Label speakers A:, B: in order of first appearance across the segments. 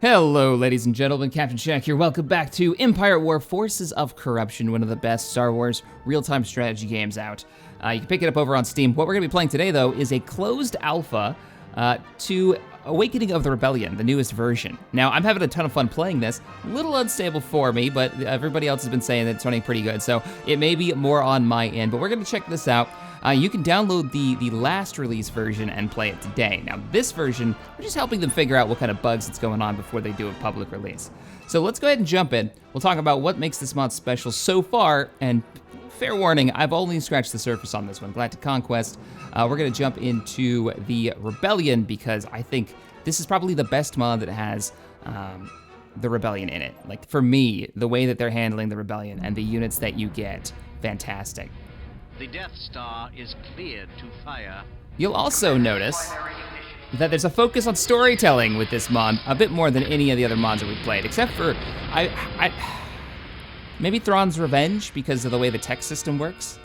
A: Hello, ladies and gentlemen, CaptainShack here. Welcome back to Empire at War: Forces of Corruption, one of the best Star Wars real-time strategy games out. You can pick it up over on Steam. What we're going to be playing today, though, is a closed alpha to Awakening of the Rebellion, the newest version. Now, I'm having a ton of fun playing this. A little unstable for me, but everybody else has been saying that it's running pretty good, so it may be more on my end, but we're going to check this out. You can download the last release version and play it today. Now, this version, we're just helping them figure out what kind of bugs that's going on before they do a public release. So let's go ahead and jump in. We'll talk about what makes this mod special so far, and fair warning, I've only scratched the surface on this one. Galactic Conquest. We're gonna jump into the Rebellion because I think this is probably the best mod that has the Rebellion in it. Like, for me, the way that they're handling the Rebellion and the units that you get, fantastic.
B: The Death Star is cleared to fire.
A: You'll also notice that there's a focus on storytelling with this mod, a bit more than any of the other mods that we've played, except for, maybe Thrawn's Revenge because of the way the text system works,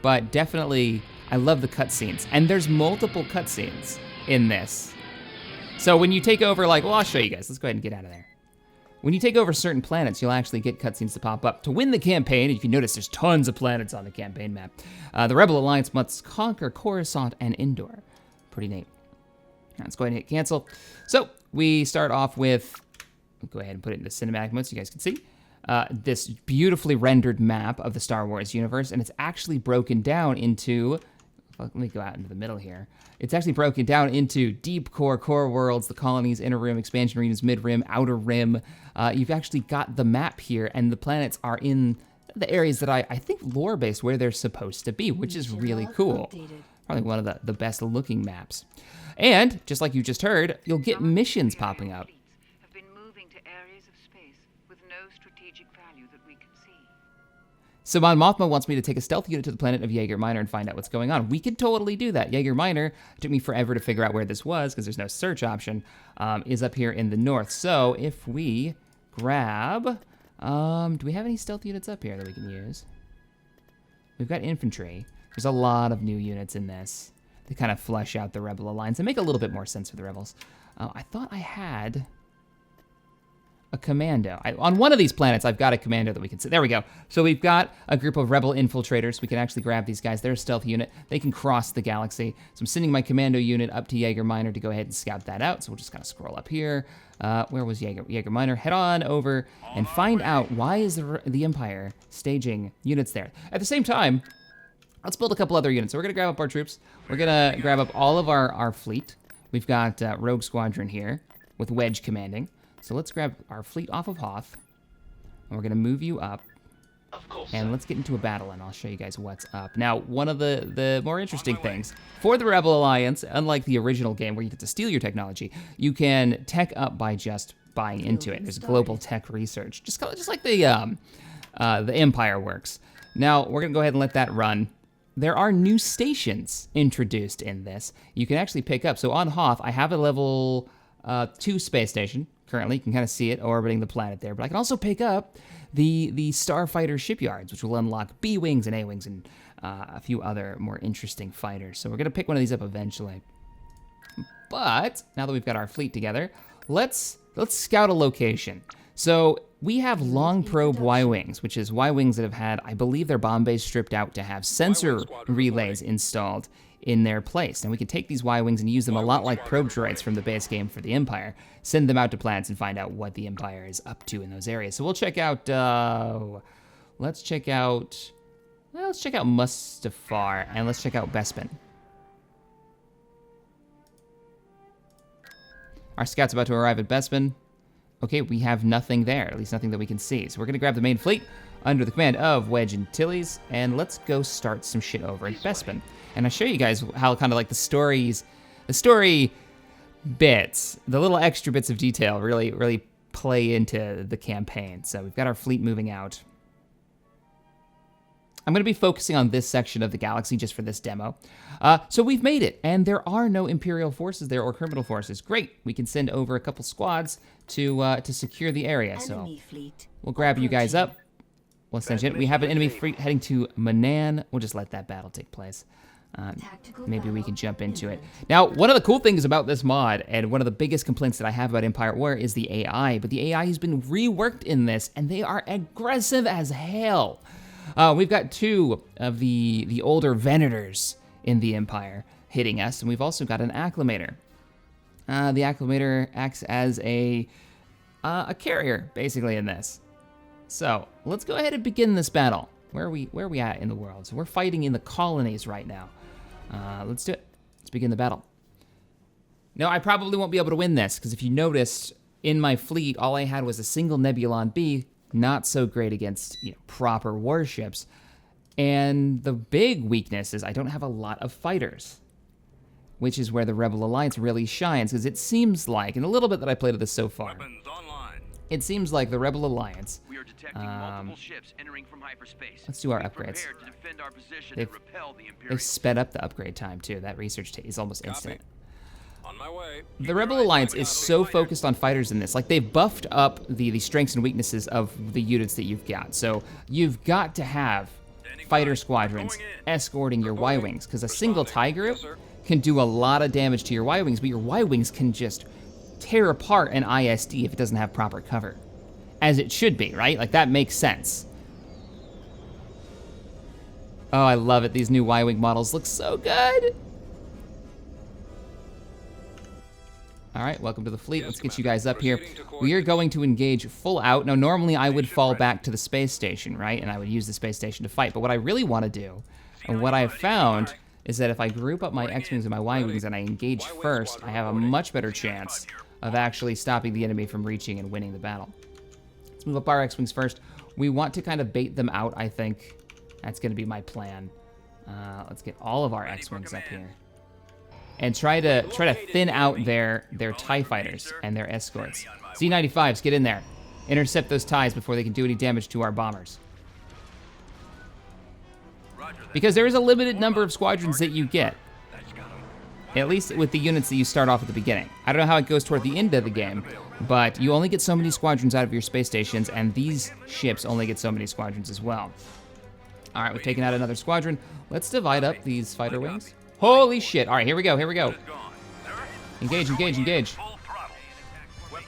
A: but definitely, I love the cutscenes, and there's multiple cutscenes in this. So when you take over, like, well, I'll show you guys, let's go ahead and get out of there. When you take over certain planets, you'll actually get cutscenes to pop up. To win the campaign, if you notice, there's tons of planets on the campaign map. The Rebel Alliance must conquer Coruscant and Endor. Pretty neat. Now, let's go ahead and hit cancel. So we start off with, I'll go ahead and put it into cinematic mode so you guys can see. This beautifully rendered map of the Star Wars universe, and it's actually broken down into, let me go out into the middle here. It's actually broken down into deep core worlds, the colonies, inner rim, expansion regions, mid rim, outer rim. You've actually got the map here, and the planets are in the areas that I think lore-based where they're supposed to be, which is really cool. Probably one of the best looking maps. And, just like you just heard, you'll get missions popping up. So Mon Mothma wants me to take a stealth unit to the planet of Jaeger Minor and find out what's going on. We could totally do that. Jaeger Minor, it took me forever to figure out where this was because there's no search option, is up here in the north. So if we grab, do we have any stealth units up here that we can use? We've got infantry. There's a lot of new units in this. They kind of flesh out the Rebel Alliance and make a little bit more sense for the Rebels. I thought I had a commando. On one of these planets, I've got a commando that we can see. There we go. So we've got a group of Rebel Infiltrators. We can actually grab these guys. They're a stealth unit. They can cross the galaxy. So I'm sending my commando unit up to Jaeger Minor to go ahead and scout that out. So we'll just kind of scroll up here. Where was Jaeger Minor? Head on over and find out why is the Empire staging units there. At the same time, let's build a couple other units. So we're going to grab up our troops. We're going to grab up all of our fleet. We've got Rogue Squadron here with Wedge commanding. So let's grab our fleet off of Hoth, and we're gonna move you up, and let's get into a battle, and I'll show you guys what's up. Now, one of the more interesting things, for the Rebel Alliance, unlike the original game where you get to steal your technology, you can tech up by just buying into it. There's global tech research, just like the Empire works. Now, we're gonna go ahead and let that run. There are new stations introduced in this. You can actually pick up, so on Hoth, I have a level 2 space station. Currently, you can kind of see it orbiting the planet there, but I can also pick up the starfighter shipyards, which will unlock B-Wings and A-Wings and a few other more interesting fighters. So we're going to pick one of these up eventually. But, now that we've got our fleet together, let's scout a location. So we have long probe Y-Wings, which is Y-Wings that have had, I believe, their bomb bays stripped out to have sensor relays installed in their place. And we can take these Y-Wings and use them a lot like probe droids from the base game for the Empire, send them out to planets and find out what the Empire is up to in those areas. So we'll check out, let's check out Mustafar, and let's check out Bespin. Our scout's about to arrive at Bespin. Okay, we have nothing there, at least nothing that we can see. So we're gonna grab the main fleet under the command of Wedge and Tilly's, and let's go start some shit over at Bespin. And I'll show you guys how kind of like the story bits, the little extra bits of detail really play into the campaign. So we've got our fleet moving out. I'm going to be focusing on this section of the galaxy just for this demo. So we've made it, and there are no Imperial forces there or criminal forces. Great, we can send over a couple squads to secure the area. So we'll grab you guys up. We'll send you in. We have an enemy fleet heading to Manan. We'll just let that battle take place. Maybe we can jump into it. Now, one of the cool things about this mod, and one of the biggest complaints that I have about Empire at War, is the AI. But the AI has been reworked in this, and they are aggressive as hell. We've got 2 of the older Venators in the Empire hitting us, and we've also got an Acclimator. The Acclimator acts as a carrier, basically, in this. So, let's go ahead and begin this battle. Where are we at in the world? So we're fighting in the colonies right now. Let's do it. Let's begin the battle. Now, I probably won't be able to win this, because if you noticed, in my fleet, all I had was a single Nebulon B, not so great against proper warships. And the big weakness is I don't have a lot of fighters, which is where the Rebel Alliance really shines, because it seems like, in a little bit that I played of this so far, it seems like the Rebel Alliance.
C: We are detecting multiple ships entering from hyperspace.
A: Let's do our upgrades.
C: To defend our position and repel the
A: They've sped up the upgrade time too. That research is almost instant.
D: On my way.
A: The Rebel Alliance is so focused on fighters in this. Like, they've buffed up the strengths and weaknesses of the units that you've got. So you've got to have fighter squadrons escorting your Y-Wings, because a single TIE group can do a lot of damage to your Y-Wings, but your Y-Wings can just tear apart an ISD if it doesn't have proper cover. As it should be, right? Like, that makes sense. Oh, I love it. These new Y-Wing models look so good. All right, welcome to the fleet. Let's get you guys up here. We are going to engage full out. Now, normally I would fall back to the space station, right? And I would use the space station to fight. But what I really want to do, and what I've found, is that if I group up my X-Wings and my Y-Wings and I engage first, I have a much better chance of actually stopping the enemy from reaching and winning the battle. Let's move up our X-Wings first. We want to kind of bait them out, I think. That's going to be my plan. Let's get all of our X-Wings up here. And try to thin out their TIE fighters and their escorts. Z-95s, get in there. Intercept those TIEs before they can do any damage to our bombers. Because there is a limited number of squadrons that you get. At least with the units that you start off at the beginning. I don't know how it goes toward the end of the game, but you only get so many squadrons out of your space stations, and these ships only get so many squadrons as well. All right, we've taken out another squadron. Let's divide up these fighter wings. Holy shit. All right, here we go, here we go. Engage, engage, engage.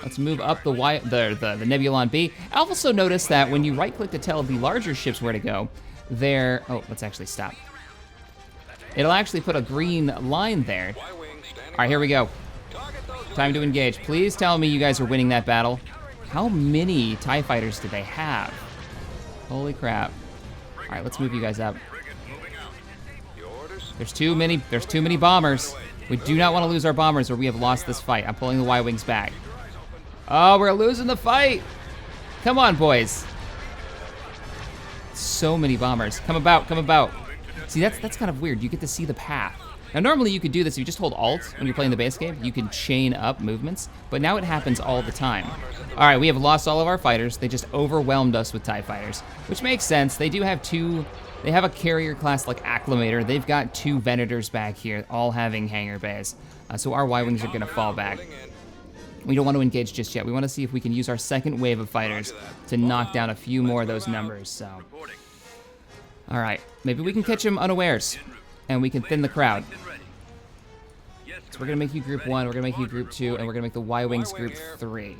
A: Let's move up the Nebulon B. I also noticed that when you right-click to tell the larger ships where to go, oh, let's actually stop. It'll actually put a green line there. All right, here we go. Time to engage. Please tell me you guys are winning that battle. How many TIE fighters do they have? Holy crap. All right, let's move you guys up. There's too many bombers. We do not want to lose our bombers or we have lost this fight. I'm pulling the Y-Wings back. Oh, we're losing the fight. Come on, boys. So many bombers. Come about, come about. See, that's kind of weird. You get to see the path. Now, normally you could do this if you just hold Alt when you're playing the base game. You can chain up movements, but now it happens all the time. All right, we have lost all of our fighters. They just overwhelmed us with TIE fighters, which makes sense. They do have they have a carrier class like Acclimator. They've got 2 Venators back here, all having hangar bays. So our Y-Wings are gonna fall back. We don't want to engage just yet. We want to see if we can use our second wave of fighters to knock down a few more of those numbers, so. All right, maybe we can catch them unawares, and we can thin the crowd. So we're gonna make you group 1, we're gonna make you group 2, and we're gonna make the Y-Wings group 3.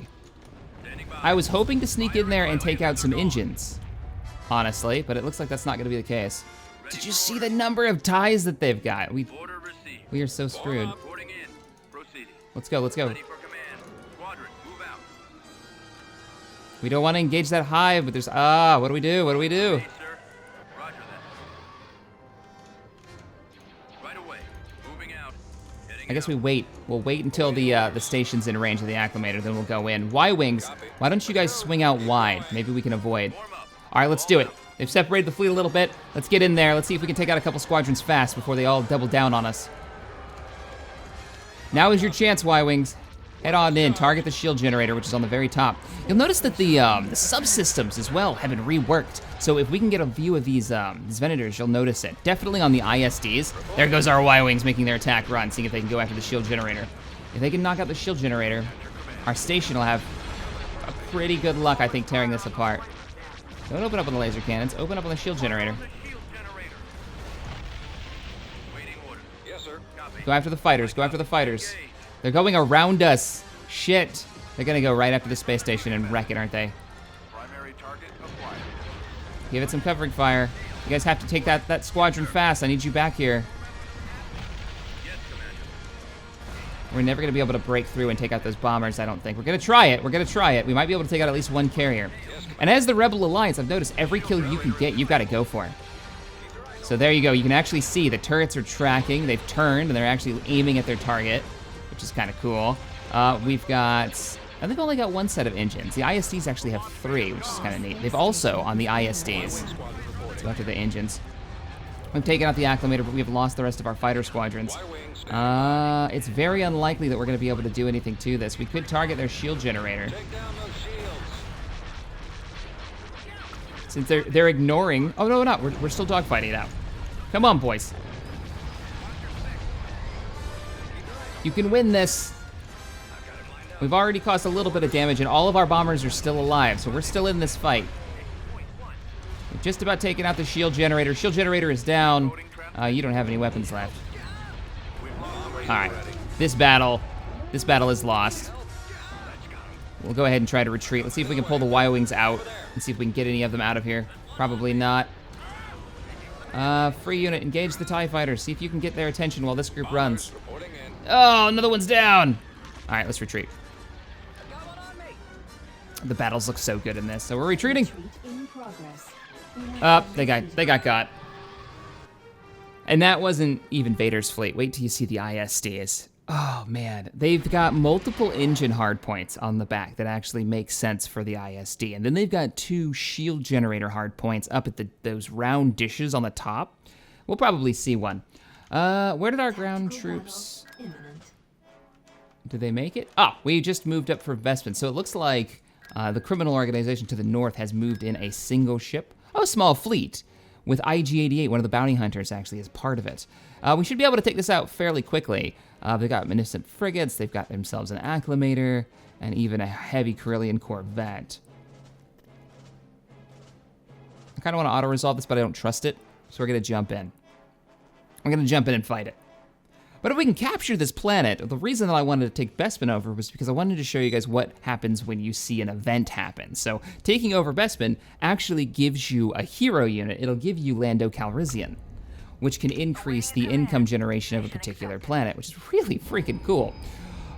A: I was hoping to sneak in there and take out some engines, honestly, but it looks like that's not gonna be the case. Did you see the number of TIEs that they've got? We are so screwed. Let's go, let's go. We don't want to engage that hive, but there's, what do we do? What do we do? I guess we wait. We'll wait until the station's in range of the Acclimator, then we'll go in. Y-Wings, why don't you guys swing out wide? Maybe we can avoid. All right, let's do it. They've separated the fleet a little bit. Let's get in there. Let's see if we can take out a couple squadrons fast before they all double down on us. Now is your chance, Y-Wings. Head on in, target the shield generator, which is on the very top. You'll notice that the subsystems as well have been reworked. So if we can get a view of these Venators, you'll notice it. Definitely on the ISDs. There goes our Y-Wings making their attack run, seeing if they can go after the shield generator. If they can knock out the shield generator, our station will have a pretty good luck, I think, tearing this apart. Don't open up on the laser cannons, open up on the shield generator. Go after the fighters. Go after the fighters. They're going around us. Shit. They're gonna go right after the space station and wreck it, aren't they?
D: Primary target acquired.
A: Give it some covering fire. You guys have to take that squadron fast. I need you back here. We're never gonna be able to break through and take out those bombers, I don't think. We're gonna try it. We're gonna try it. We might be able to take out at least one carrier. And as the Rebel Alliance, I've noticed every kill you can get, you've got to go for. So there you go. You can actually see the turrets are tracking. They've turned and they're actually aiming at their target, which is kind of cool. We've got, I think, only got one set of engines. The ISDs actually have 3, which is kind of neat. They've also on the ISDs. Let's go after the engines. We've taken out the acclimator, but we've lost the rest of our fighter squadrons. It's very unlikely that we're going to be able to do anything to this. We could target their shield generator. Since they're ignoring... Oh, no, we're not. We're still dogfighting it out. Come on, boys. You can win this. We've already caused a little bit of damage, and all of our bombers are still alive, so we're still in this fight. We've just about taken out the shield generator. Shield generator is down. You don't have any weapons left. All right. This battle is lost. We'll go ahead and try to retreat. Let's see if we can pull the Y-Wings out and see if we can get any of them out of here. Probably not. Free unit, engage the TIE fighters. See if you can get their attention while this group runs. Oh, another one's down. All right, let's retreat. The battles look so good in this, so we're retreating. They got. And that wasn't even Vader's fleet. Wait till you see the ISDs. Oh man, they've got multiple engine hardpoints on the back that actually make sense for the ISD. And then they've got 2 shield generator hardpoints up at those round dishes on the top. We'll probably see one. Where did our ground troops... Did they make it? Ah, we just moved up for investment. So it looks like the criminal organization to the north has moved in a single ship. Oh, a small fleet. With IG-88, one of the bounty hunters actually is part of it. We should be able to take this out fairly quickly. They've got munificent frigates, they've got themselves an acclimator, and even a heavy Corellian corvette. I kind of want to auto-resolve this, but I don't trust it, so we're going to jump in. We're going to jump in and fight it. But if we can capture this planet, the reason that I wanted to take Bespin over was because I wanted to show you guys what happens when you see an event happen. So taking over Bespin actually gives you a hero unit. It'll give you Lando Calrissian, which can increase the income generation of a particular planet, which is really freaking cool.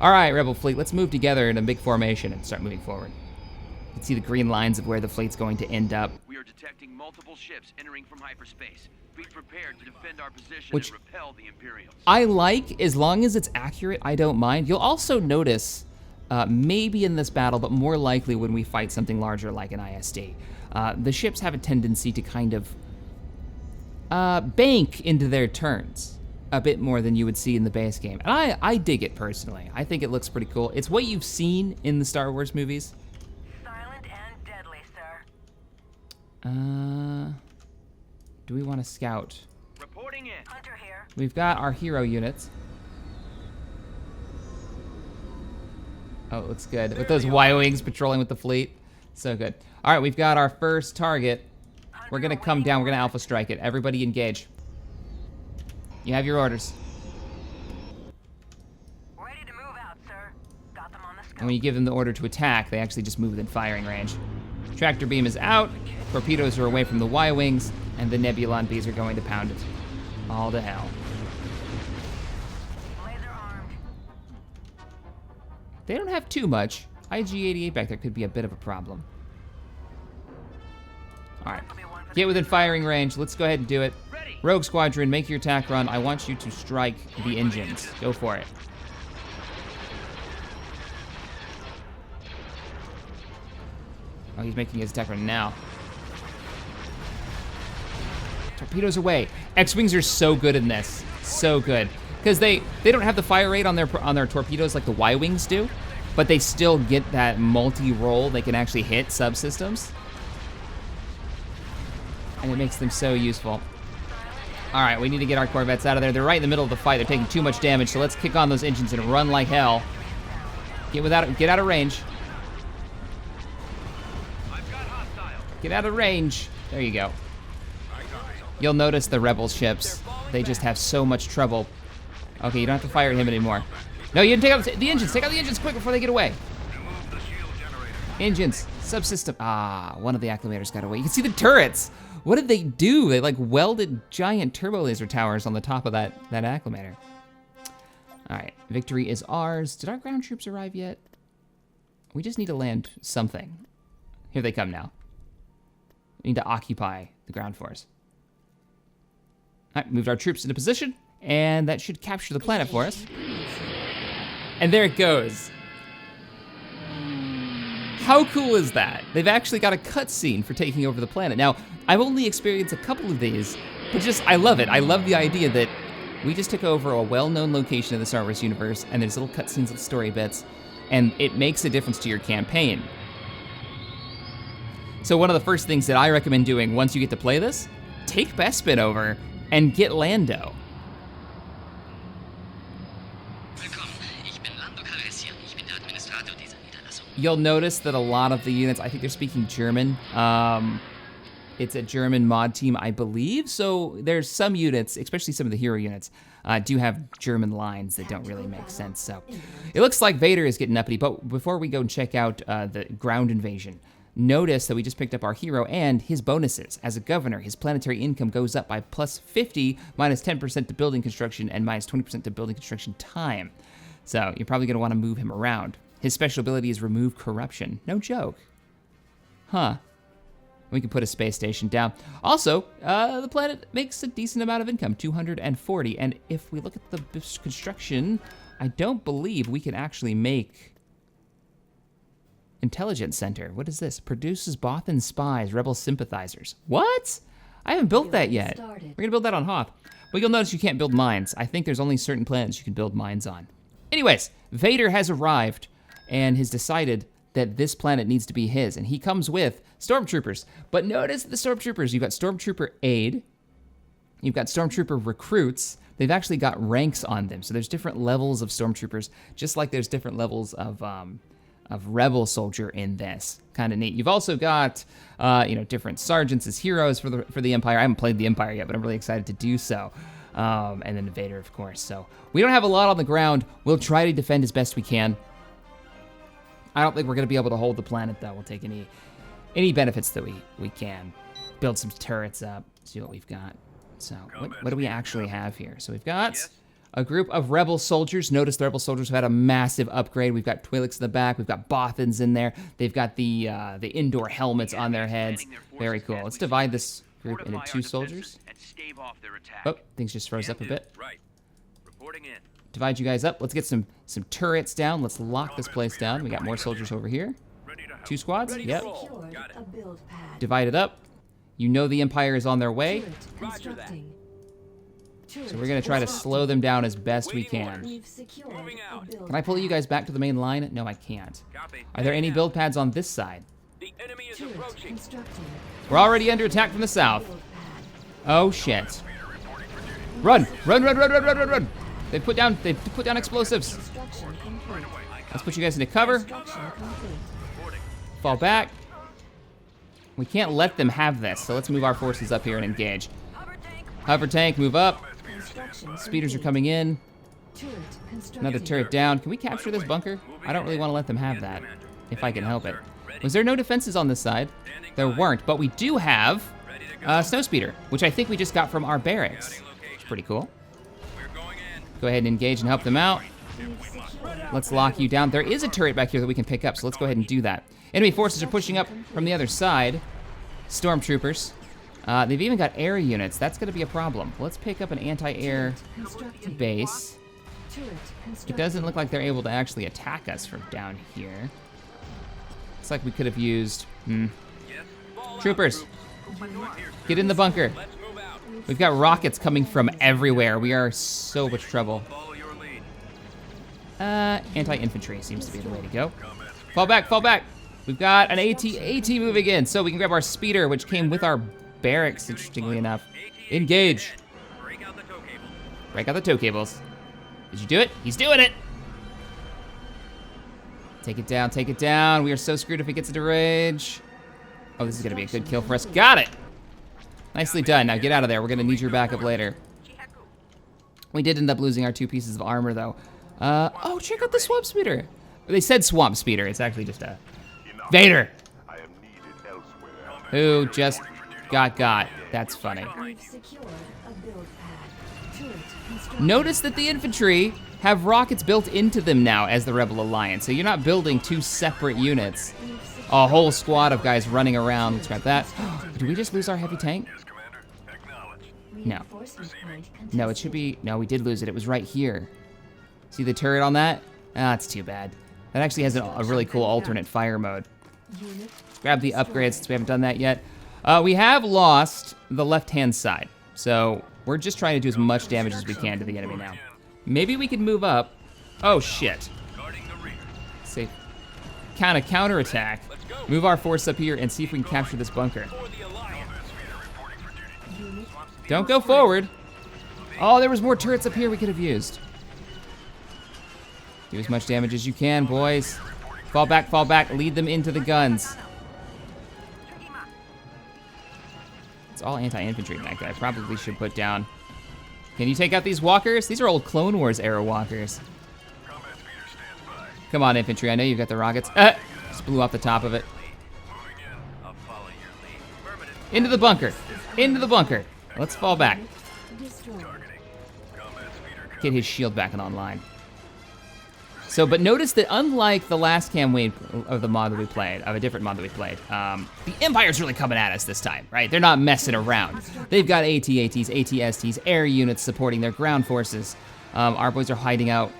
A: All right, Rebel fleet, let's move together in a big formation and start moving forward. You can see the green lines of where the fleet's going to end up.
C: We are detecting multiple ships entering from hyperspace. Be prepared to defend our position
A: Which
C: and repel the Imperials.
A: I like, as long as it's accurate, I don't mind. You'll also notice, maybe in this battle, but more likely when we fight something larger like an ISD, the ships have a tendency to kind of bank into their turns a bit more than you would see in the base game. And I dig it personally. I think it looks pretty cool. It's what you've seen in the Star Wars movies.
E: Silent and deadly, sir.
A: Do we want to scout?
C: Reporting in.
E: Hunter here.
A: We've got our hero units. Oh, it looks good. With those Y-Wings patrolling with the fleet. So good. All right, we've got our first target. We're going to come down. We're going to alpha strike it. Everybody engage. You have your orders.
E: Ready to move out, sir. Got them on the scope.
A: And when you give them the order to attack, they actually just move within firing range. Tractor beam is out. Torpedoes are away from the Y-Wings. And the Nebulon Bees are going to pound it. All to hell.
E: Laser armed.
A: They don't have too much. IG-88 back there could be a bit of a problem. All right. Get within firing range. Let's go ahead and do it. Rogue Squadron, make your attack run. I want you to strike the engines. Go for it. Oh, he's making his attack run now. Torpedoes away. X-Wings are so good in this. So good. Because they don't have the fire rate on their torpedoes like the Y-Wings do, but they still get that multi-roll. They can actually hit subsystems. And it makes them so useful. All right, we need to get our corvettes out of there. They're right in the middle of the fight. They're taking too much damage, so let's kick on those engines and run like hell. Get out of range. Get out of range. There you go. You'll notice the Rebel ships. They just have so much trouble Okay, you don't have to fire him anymore. No, you didn't take out the engines. Take out the engines quick before they get away. Engines, subsystem. Ah, one of the acclimators got away. You can see the turrets. What did they do? They like welded giant turbo laser towers on the top of that acclimator. All right, victory is ours. Did our ground troops arrive yet? We just need to land something. Here they come now. We need to occupy the ground force. All right, moved our troops into position, and that should capture the planet for us. And there it goes. How cool is that? They've actually got a cutscene for taking over the planet. Now, I've only experienced a couple of these, but just, I love it. I love the idea that we just took over a well-known location in the Star Wars universe, and there's little cutscenes, little story bits, and it makes a difference to your campaign. So one of the first things that I recommend doing once you get to play this, take Bespin over and get Lando. You'll notice that a lot of the units, I think they're speaking German. It's a German mod team, I believe. So there's some units, especially some of the hero units, do have German lines that don't really make sense. So it looks like Vader is getting uppity. But before we go and check out the ground invasion, notice that we just picked up our hero and his bonuses. As a governor, his planetary income goes up by plus 50, minus 10% to building construction, and minus 20% to building construction time. So you're probably going to want to move him around. His special ability is remove corruption. No joke. Huh. We can put a space station down. Also, the planet makes a decent amount of income, 240. And if we look at the construction, I don't believe we can actually make Intelligence Center. What is this? Produces Bothan spies, rebel sympathizers. What? I haven't built that yet. We're gonna build that on Hoth. But you'll notice you can't build mines. I think there's only certain planets you can build mines on. Anyways, Vader has arrived and has decided that this planet needs to be his, and he comes with stormtroopers. But notice the stormtroopers. You've got stormtrooper aid, you've got stormtrooper recruits. They've actually got ranks on them, so there's different levels of stormtroopers, just like there's different levels of rebel soldier in this. Kind of neat. You've also got different sergeants as heroes for the Empire. I haven't played the Empire yet, but I'm really excited to do so. And then Vader, of course. So we don't have a lot on the ground. We'll try to defend as best we can. I don't think we're going to be able to hold the planet, though. We'll take any benefits that we can. Build some turrets up, see what we've got. So what do we actually have here? So we've got a group of rebel soldiers. Notice the rebel soldiers have had a massive upgrade. We've got Twi'leks in the back. We've got Bothans in there. They've got the indoor helmets on their heads. Very cool. Let's divide this group into 2 soldiers. Oh, things just froze up a bit. Divide you guys up. Let's get some turrets down. Let's lock this place down. We got more soldiers over here. 2 squads? Yep. Divide it up. You know the Empire is on their way. So we're going to try to slow them down as best we can. Can I pull you guys back to the main line? No, I can't. Are there any build pads on this side? We're already under attack from the south. Oh, shit. Run! Run, run, run, run, run, run, run! They've put down explosives. Let's put you guys into cover. Fall back. We can't let them have this, so let's move our forces up here and engage. Hover tank, move up. Speeders are coming in. Another turret down. Can we capture this bunker? I don't really want to let them have that, if I can help it. Was there no defenses on this side? There weren't, but we do have a snowspeeder, which I think we just got from our barracks. It's pretty cool. Go ahead and engage and help them out. Let's lock you down. There is a turret back here that we can pick up, so let's go ahead and do that. Enemy forces are pushing up from the other side. Stormtroopers. They've even got air units. That's going to be a problem. Let's pick up an anti-air base. It doesn't look like they're able to actually attack us from down here. Looks like we could have used... Troopers, get in the bunker. We've got rockets coming from everywhere. We are so much trouble. Anti-infantry seems to be the way to go. Fall back, fall back. We've got an AT moving in, so we can grab our speeder, which came with our barracks, interestingly enough. Engage. Break out the tow cables. Did you do it? He's doing it. Take it down, take it down. We are so screwed if he gets into rage. Oh, this is gonna be a good kill for us. Got it. Nicely done. Now get out of there. We're gonna need your backup later. We did end up losing our 2 pieces of armor, though. Oh, check out the swamp speeder. They said swamp speeder. It's actually just a Vader,
D: I am needed elsewhere.
A: who just got. That's funny.
F: We've secured a build pad. Turret constructed.
A: Notice that the infantry have rockets built into them now as the Rebel Alliance, so you're not building 2 separate units.
F: We've secured
A: A whole squad of guys running around. Let's grab that. Did we just lose our heavy tank?
D: Yes, Commander. Acknowledged.
A: No.
F: reinforcement point
A: No, it should be. No, we did lose it. It was right here. See the turret on that? Ah, it's too bad. That actually has a really cool alternate fire mode.
F: Unit
A: Grab the upgrades since we haven't done that yet. We have lost the left-hand side, so we're just trying to do as much damage as we can to the enemy now. Maybe we could move up. Oh, shit.
D: Guarding the rear.
A: Say, counterattack. Move our force up here and see if we can capture this bunker. Don't go forward. Oh, there was more turrets up here we could have used. Do as much damage as you can, boys. Fall back, lead them into the guns. It's all anti-infantry back there. I probably should put down. Can you take out these walkers? These are old Clone Wars era walkers.
D: Combat speeder stands by.
A: Come on, infantry, I know you've got the rockets. Just blew off the top of it.
D: Moving in.
C: I'll follow your lead. Affirmative.
A: Into the bunker, into the bunker. Let's fall back.
F: destroyed.
D: Targeting. Combat speeder
A: Get his shield back and online. So, but notice that unlike the last campaign of the mod that we played, of a different mod that we played, the Empire's really coming at us this time, right? They're not messing around. They've got AT-ATs, AT-STs, air units supporting their ground forces. Our boys are hiding out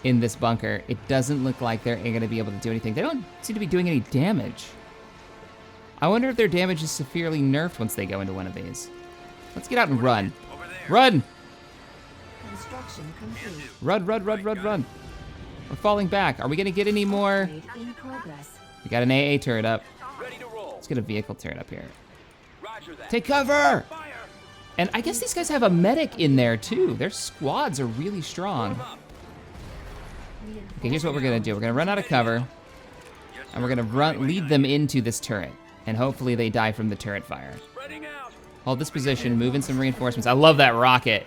A: in this bunker. It doesn't look like they're gonna be able to do anything. They don't seem to be doing any damage. I wonder if their damage is severely nerfed once they go into one of these. Let's get out and run.
C: Over there.
A: Run!
F: Construction complete.
A: Run. We're falling back. Are we gonna get any more?
F: Upgrade in progress.
A: We got an AA turret up.
C: Ready to roll.
A: Let's get a vehicle turret up here.
C: Roger that.
A: Take cover!
C: Fire.
A: And I guess these guys have a medic in there too. Their squads are really strong.
C: Up.
A: Okay, here's what we're gonna do. We're gonna run out of cover, and we're gonna lead them into this turret. And hopefully they die from the turret fire.
C: Spreading out.
A: Hold this position, move in some reinforcements. I love that rocket.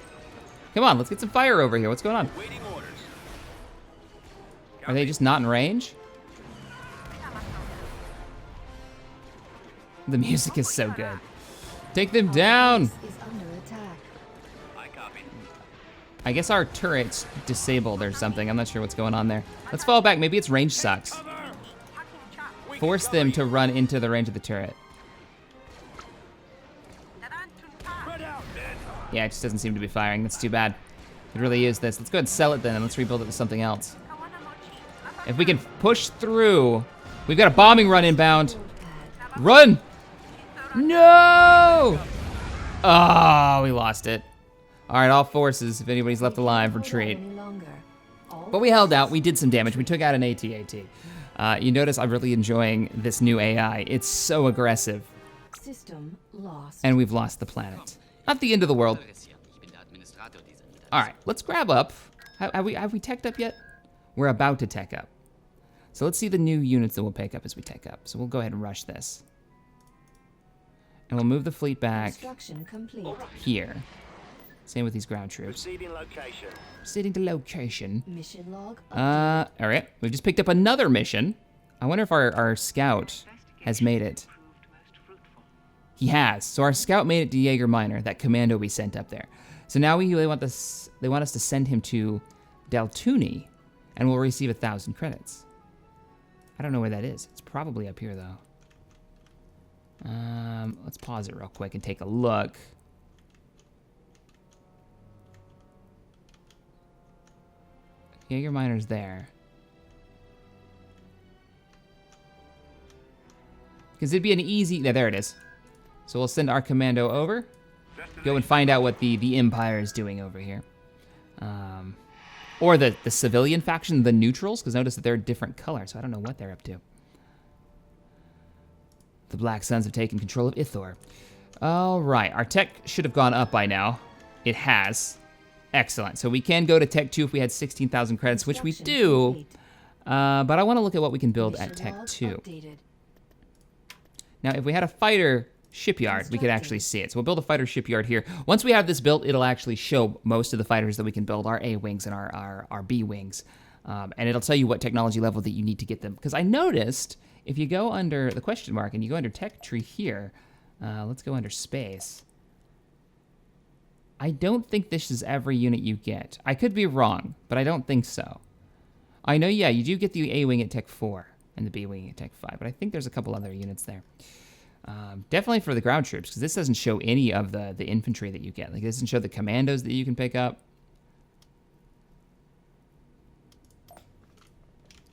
A: Come on, let's get some fire over here. What's going on?
C: Waiting orders.
A: Are they just not in range? The music is so good. Take them down!
F: Is under attack.
C: I copy.
A: I guess our turret's disabled or something. I'm not sure what's going on there. Let's fall back. Maybe its range sucks.
C: Cover.
A: Force them to run into the range of the turret.
C: Spread out, men.
A: Yeah, it just doesn't seem to be firing. That's too bad. Could really use this. Let's go ahead and sell it then, and let's rebuild it with something else. If we can push through, we've got a bombing run inbound.
F: Build pad.
A: Run! No! Oh, we lost it. All right, all forces, if anybody's left alive, retreat.
F: Any longer. All
A: But we held out. We did some damage. We took out an AT-AT. You notice I'm really enjoying this new AI. It's so aggressive,
F: system lost.
A: and we've lost the planet. Not the end of the world. All right, let's grab up. Have we teched up yet? We're about to tech up. So let's see the new units that we'll pick up as we tech up. So we'll go ahead and rush this. And we'll move the fleet back
F: Construction complete.
A: here. Same with these ground troops.
C: Proceeding location.
A: Proceeding to location.
F: Mission log.
A: All right, we've just picked up another mission. I wonder if our scout has made it. He has. So our scout made it to Jaeger Minor, that commando we sent up there. So now they want us to send him to Daltuni, and we'll receive 1,000 credits. I don't know where that is. It's probably up here though. Let's pause it real quick and take a look. Jaeger Minor's there. Because it'd be an easy... there it is. So we'll send our commando over. Go and find out what the Empire is doing over here. Or the civilian faction, the neutrals, because notice that they're a different color, so I don't know what they're up to. The Black Suns have taken control of Ithor. All right, our tech should have gone up by now. It has. Excellent. So we can go to Tech 2 if we had 16,000 credits, which we do.
F: Complete.
A: But I want to look at what we can build at
F: Mission
A: Tech
F: log
A: 2.
F: updated.
A: Now, if we had a fighter shipyard, we could actually see it. So we'll build a fighter shipyard here. Once we have this built, it'll actually show most of the fighters that we can build, our A-wings and our B-wings. And it'll tell you what technology level that you need to get them. Because I noticed, if you go under the question mark and you go under tech tree here, let's go under space. I don't think this is every unit you get. I could be wrong, but I don't think so. I know, yeah, you do get the A-wing at Tech 4 and the B-wing at Tech 5, but I think there's a couple other units there. Definitely for the ground troops, because this doesn't show any of the infantry that you get. Like, it doesn't show the commandos that you can pick up.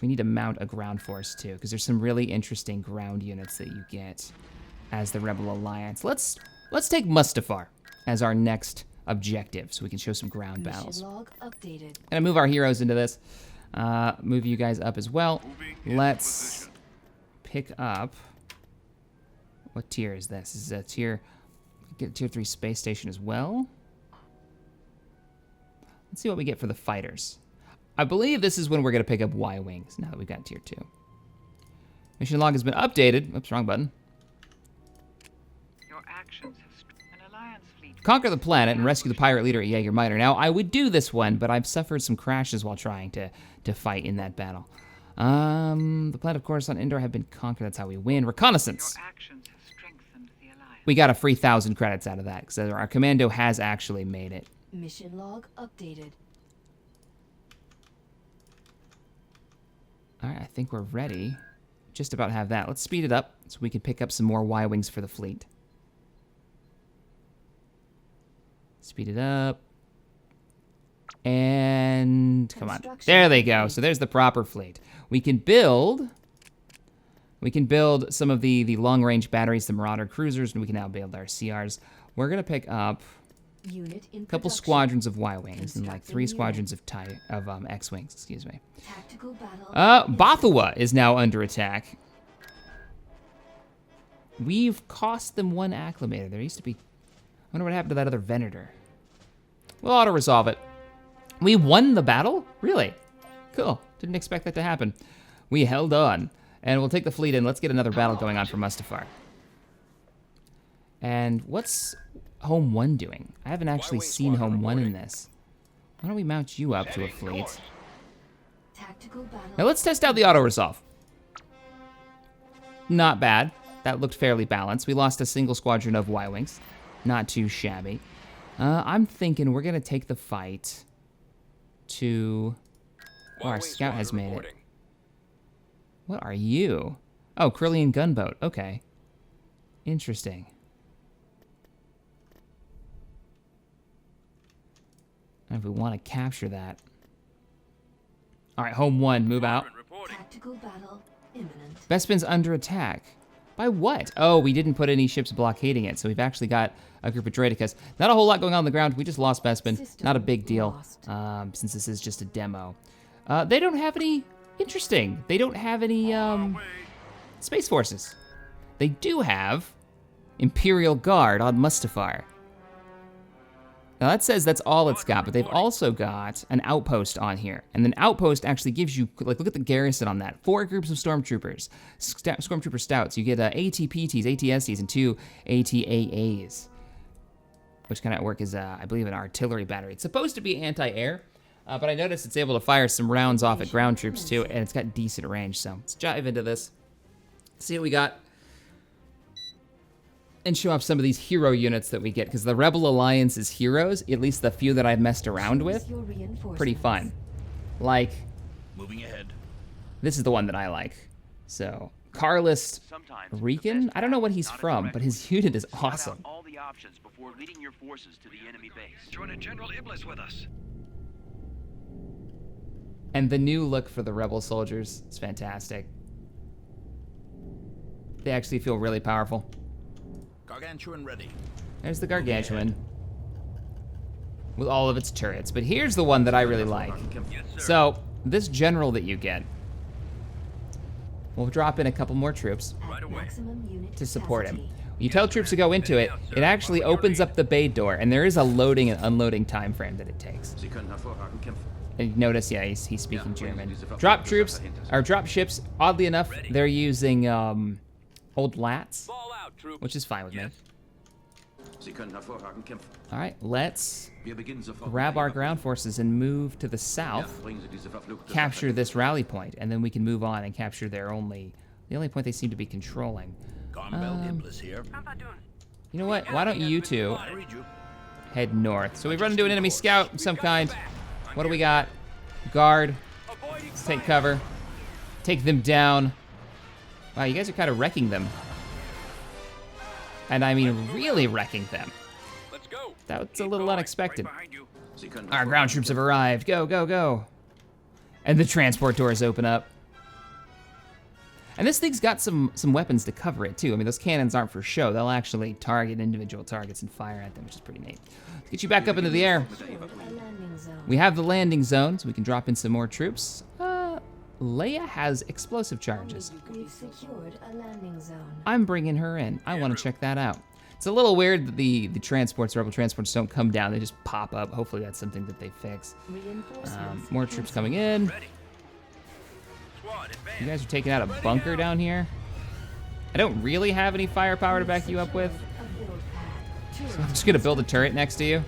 A: We need to mount a ground force, too, because there's some really interesting ground units that you get as the Rebel Alliance. Let's take Mustafar as our next objective, so we can show some ground battles.
F: Log updated.
A: Gonna move our heroes into this. Move you guys up as well. Let's pick up. What tier is this? This is a tier. Get a tier 3 space station as well. Let's see what we get for the fighters. I believe this is when we're gonna pick up Y-wings. Now that we've got tier 2. Mission log has been updated. Oops, wrong button.
G: Your actions have an alliance fleet.
A: Conquer the planet and rescue the pirate leader at Jaeger Minor. Now, I would do this one, but I've suffered some crashes while trying to fight in that battle. The planet of Coruscant Endor have been conquered. That's how we win. Reconnaissance.
G: Your actions have strengthened the alliance.
A: We got a free 1,000 credits out of that, because our commando has actually made it.
F: Mission log updated.
A: All right, I think we're ready. Just about have that. Let's speed it up so we can pick up some more Y-wings for the fleet. Speed it up. And come on. There they go. So there's the proper fleet. We can build some of the long-range batteries, the Marauder cruisers, and we can now build our CRs. We're going to pick up
F: Unit in
A: a couple
F: production.
A: squadrons of Y-wings and like 3
F: Constructing
A: squadrons of X-wings, excuse me.
F: Tactical battle.
A: Bothua is now under attack. We've cost them 1 acclimator. There used to be... I wonder what happened to that other Venator. We'll auto-resolve it. We won the battle? Really? Cool. Didn't expect that to happen. We held on. And we'll take the fleet in. Let's get another battle going on for Mustafar. And what's Home 1 doing? I haven't actually seen Home 1 in this. Why don't we mount you up to a fleet?
F: Tactical battle.
A: Now let's test out the auto-resolve. Not bad. That looked fairly balanced. We lost a single squadron of Y-wings. Not too shabby. I'm thinking we're going to take the fight to... Oh, our scout has made it. What are you? Oh, Krillian gunboat. Okay. Interesting. And if we want to capture that. All right, Home 1, move out.
F: Tactical battle imminent.
A: Bespin's under attack. By what? Oh, we didn't put any ships blockading it, so we've actually got a group of Droidicas. Not a whole lot going on the ground. We just lost Bespin.
F: System
A: Not a big deal,
F: lost.
A: since this is just a demo. They don't have any... Interesting. They don't have any Space Forces. They do have Imperial Guard on Mustafar. Now that says that's all it's got, but they've also got an outpost on here. And an outpost actually gives you, like, look at the garrison on that. 4 groups of stormtroopers, stormtrooper stouts. You get ATPTs, ATSTs, and 2 ATAAs, which kind of work as, I believe, an artillery battery. It's supposed to be anti-air, but I noticed it's able to fire some rounds off at ground troops too, and it's got decent range. So let's dive into this, see what we got, and show off some of these hero units that we get, because the Rebel Alliance's heroes, at least the few that I've messed around with,
F: Your reinforcements.
A: pretty fun. Like,
D: Moving ahead.
A: this is the one that I like. So, Carlist
C: Sometimes
A: Rican? I don't know what he's from, but his unit is
C: Scout out
A: awesome.
C: all the options before leading your forces to the enemy base.
D: Joining General Iblis with us.
A: And the new look for the Rebel soldiers is fantastic. They actually feel really powerful.
D: Gargantuan ready.
A: There's the Gargantuan with all of its turrets. But here's the one that I really like.
D: Yes, sir.
A: So, this general that you get, we'll drop in a couple more troops
D: Right away.
F: Maximum unit
A: to support him.
F: capacity.
A: You tell troops to go into it, it actually opens up the bay door, and there is a loading and unloading time frame that it takes.
H: Sie können hervorragend kämpfen.
A: And you notice, yeah, he's speaking German. Drop troops, or drop ships, oddly enough, they're using old lats.
C: Fall out,
A: which is fine with me.
D: Sie können hervorragend kämpfen.
A: All right, let's
D: Wir beginnen sofort.
A: grab our ground forces and move to the
D: Ja,
A: south,
D: bringen Sie diese verfluchte
A: capture
D: Sache.
A: this rally point, and then we can move on and capture the only point they seem to be controlling.
D: Carmel Iblis here.
A: You know what? Why don't you two
D: I read you.
A: head north? So we've run into an enemy scout of some kind. What do we got? Guard. Let's take cover. Take them down. Wow, you guys are kind of wrecking them. And I mean really wrecking them.
C: Let's go.
A: That's a little unexpected.
C: Behind you.
D: Sie können
A: Our ground troops have arrived. Go, go, go. And the transport doors open up. And this thing's got some weapons to cover it, too. I mean, those cannons aren't for show. They'll actually target individual targets and fire at them, which is pretty neat. Let's get you back up into the air.
F: A landing zone.
A: We have the landing zone, so we can drop in some more troops. Leia has explosive charges.
F: We've secured a landing zone.
A: I'm bringing her in. I want to check that out. It's a little weird that the transports, rebel transports, don't come down. They just pop up. Hopefully that's something that they fix.
F: Reinforcements.
A: More troops coming in.
C: Ready. Squad, advance.
A: You guys are taking out a bunker down here. I don't really have any firepower to back you up with.
F: A build pad.
A: So I'm just gonna build a turret next to you.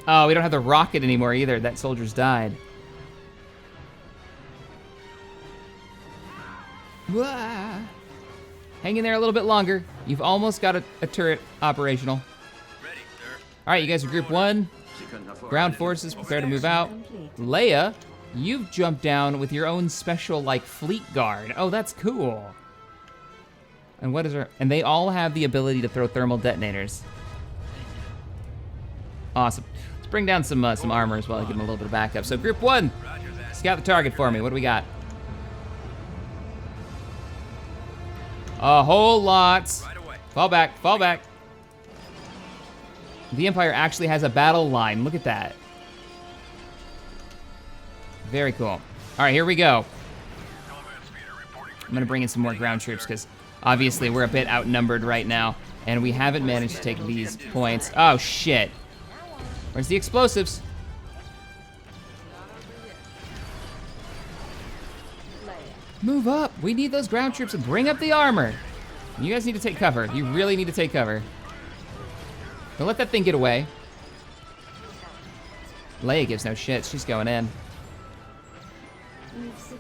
A: Oh, we don't have the rocket anymore either. That soldier's died. Wah. Hang in there a little bit longer. You've almost got a turret operational.
C: Ready, sir.
A: All right, you guys are group one.
D: Sie können hervorragend
A: Ground forces, prepare to move out. Leia, you've jumped down with your own special, like, fleet guard. Oh, that's cool. And what is her? And they all have the ability to throw thermal detonators. Awesome. Let's bring down some armor as well to give them a little bit of backup. So group one,
C: Roger that.
A: scout the target for me. What do we got? A whole lot.
C: Right away.
A: Fall back, fall back. The Empire actually has a battle line. Look at that. Very cool. All right, here we go. I'm gonna bring in some more ground troops because obviously we're a bit outnumbered right now and we haven't managed to take these points. Oh shit. Where's the explosives? Move up. We need those ground troops and bring up the armor. You guys need to take cover. You really need to take cover. Don't let that thing get away. Leia gives no shit. She's going in.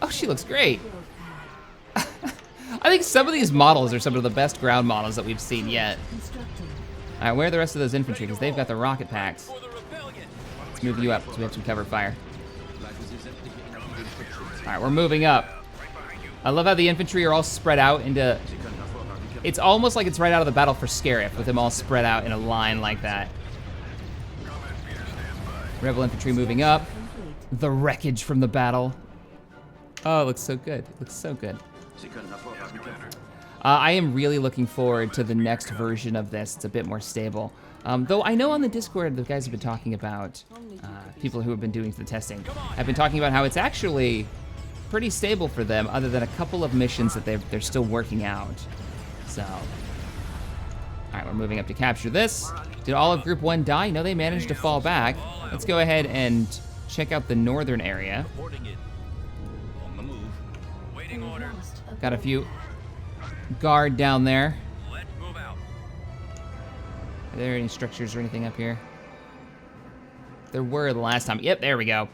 A: Oh, she looks great. I think some of these models are some of the best ground models that we've seen yet. All right, where are the rest of those infantry? Because they've got the rocket packs. Let's move you up so we have some cover fire. All right, we're moving up. I love how the infantry are all spread out into... It's almost like it's right out of the Battle for Scarif with them all spread out in a line like that. Rebel infantry moving up. The wreckage from the battle. Oh, it looks so good. It looks so good.
D: Sie können hervorragend kämpfen.
A: I am really looking forward to the next version of this. It's a bit more stable. Though I know on the Discord, the guys have been talking about, people who have been doing the testing, have been talking about how it's actually pretty stable for them, other than a couple of missions that they're still working out. So, all right, we're moving up to capture this. Did all of Group 1 die? No, they managed to fall back. Let's go ahead and check out the northern area.
D: Reporting in. On the move.
C: Waiting order.
A: Got a few guard down there.
C: Let's move out.
A: Are there any structures or anything up here? There were the last time. Yep, there we go.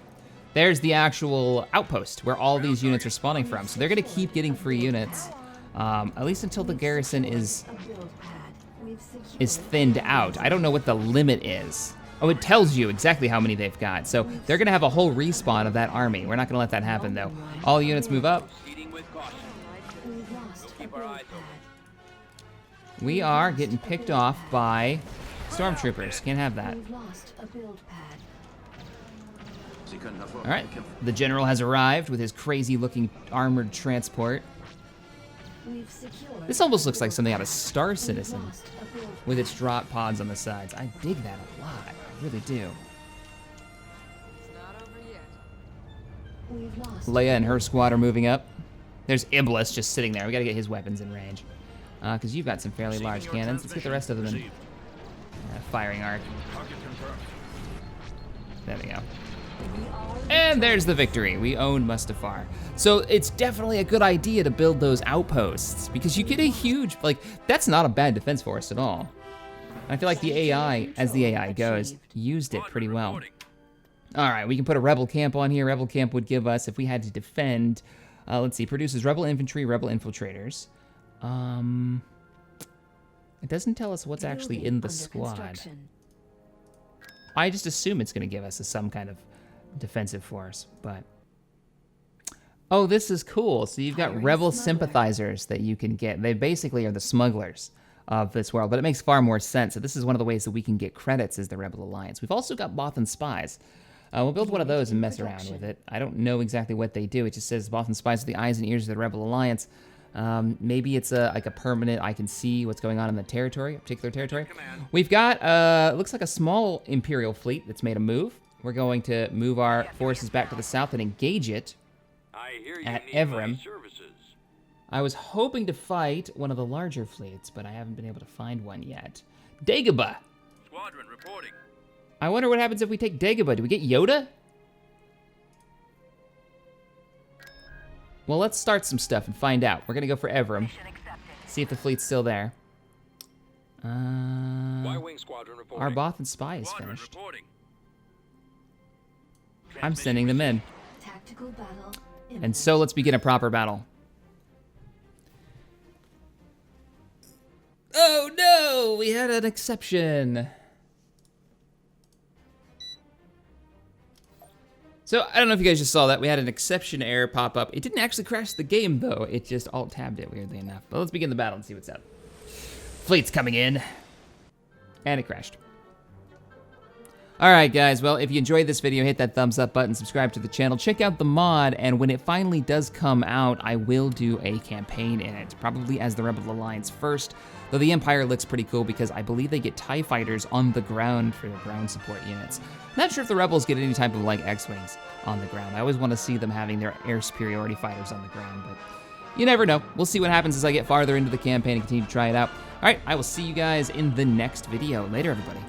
A: There's the actual outpost where all these units are spawning from. So they're gonna keep getting free units, at least until the garrison is thinned out. I don't know what the limit is. Oh, it tells you exactly how many they've got. So they're gonna have a whole respawn of that army. We're not gonna let that happen though. All units move up.
C: Proceeding with caution. Keep our eyes open.
A: We are getting picked off by stormtroopers. Can't have that.
F: We've lost a build pad.
D: Sie können hervorragend
A: All right,
D: kämpfen.
A: the general has arrived with his crazy-looking armored transport.
F: We've secured.
A: This almost looks like something out of Star
F: We've
A: Citizen
F: lost a build
A: with its drop pods on the sides. I dig that a lot. I really do.
F: We've lost.
A: Leia and her squad are moving up. There's Iblis just sitting there. We gotta get his weapons in range. Because you've got some fairly large cannons. Let's get the rest of them in firing arc.
D: Target confirmed.
A: There we go. And there's the victory. We own Mustafar. So it's definitely a good idea to build those outposts because you get a huge, like, that's not a bad defense force at all. I feel like the AI, as the AI goes, used it pretty well. All right, we can put a rebel camp on here. Rebel camp would give us, if we had to defend, let's see, produces rebel infantry, rebel infiltrators. It doesn't tell us what's actually in the squad. I just assume it's going to give us some kind of defensive force, but... Oh, this is cool. So you've got rebel sympathizers that you can get. They basically are the smugglers of this world, but it makes far more sense. So this is one of the ways that we can get credits as the Rebel Alliance. We've also got Bothan Spies. We'll build one of those and mess around with it. I don't know exactly what they do. It just says Bothan Spies are the eyes and ears of the Rebel Alliance. Maybe it's like a permanent, I can see what's going on in the territory, a particular territory. We've got, looks like a small Imperial fleet that's made a move. We're going to move our forces back to the south and engage it at Evrim. I was hoping to fight one of the larger fleets, but I haven't been able to find one yet. Dagobah!
C: Squadron reporting.
A: I wonder what happens if we take Dagobah. Do we get Yoda? Well, let's start some stuff and find out. We're gonna go for Evrim. See if the fleet's still there.
D: Y-wing squadron reporting.
A: Our Bothan spy is
C: Squadron
A: finished.
C: reporting.
A: I'm sending them in.
F: Tactical battle.
A: And so let's begin a proper battle. Oh no, we had an exception. So I don't know if you guys just saw that. We had an exception error pop up. It didn't actually crash the game though. It just alt-tabbed it, weirdly enough. But let's begin the battle and see what's up. Fleet's coming in. And it crashed. All right, guys. Well, if you enjoyed this video, hit that thumbs up button, subscribe to the channel, check out the mod, and when it finally does come out, I will do a campaign in it, probably as the Rebel Alliance first, though the Empire looks pretty cool because I believe they get TIE fighters on the ground for their ground support units. Not sure if the Rebels get any type of, like, X-Wings on the ground. I always want to see them having their air superiority fighters on the ground, but you never know. We'll see what happens as I get farther into the campaign and continue to try it out. All right, I will see you guys in the next video. Later, everybody.